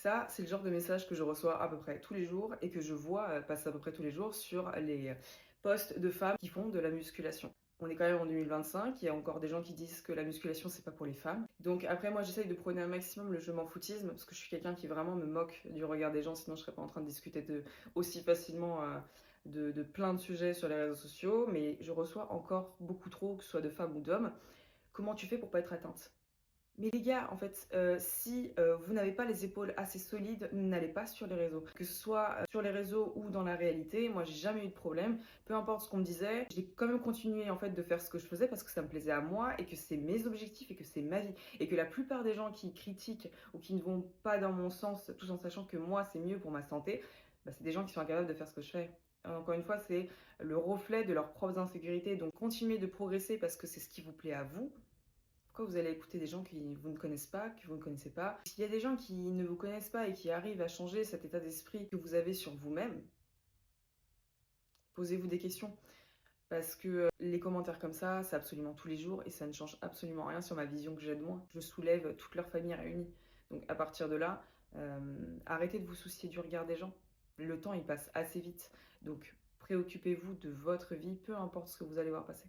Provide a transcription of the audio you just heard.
Ça, c'est le genre de message que je reçois à peu près tous les jours et que je vois passer à peu près tous les jours sur les posts de femmes qui font de la musculation. On est quand même en 2025, il y a encore des gens qui disent que la musculation c'est pas pour les femmes. Donc après moi j'essaye de prôner un maximum le je m'en foutisme parce que je suis quelqu'un qui vraiment me moque du regard des gens, sinon je serais pas en train de discuter aussi facilement de plein de sujets sur les réseaux sociaux, mais je reçois encore beaucoup trop, que ce soit de femmes ou d'hommes. Comment tu fais pour pas être atteinte? Mais les gars, en fait, si vous n'avez pas les épaules assez solides, n'allez pas sur les réseaux. Que ce soit sur les réseaux ou dans la réalité, moi j'ai jamais eu de problème. Peu importe ce qu'on me disait, j'ai quand même continué en fait de faire ce que je faisais parce que ça me plaisait à moi et que c'est mes objectifs et que c'est ma vie. Et que la plupart des gens qui critiquent ou qui ne vont pas dans mon sens, tout en sachant que moi c'est mieux pour ma santé, bah, c'est des gens qui sont incapables de faire ce que je fais. Encore une fois, c'est le reflet de leurs propres insécurités. Donc continuez de progresser parce que c'est ce qui vous plaît à vous. Pourquoi vous allez écouter des gens qui vous ne connaissent pas, que vous ne connaissez pas? S'il y a des gens qui ne vous connaissent pas et qui arrivent à changer cet état d'esprit que vous avez sur vous-même, posez-vous des questions. Parce que les commentaires comme ça, c'est absolument tous les jours et ça ne change absolument rien sur ma vision que j'ai de moi. Je soulève toute leur famille réunie. Donc à partir de là, arrêtez de vous soucier du regard des gens. Le temps, il passe assez vite. Donc préoccupez-vous de votre vie, peu importe ce que vous allez voir passer.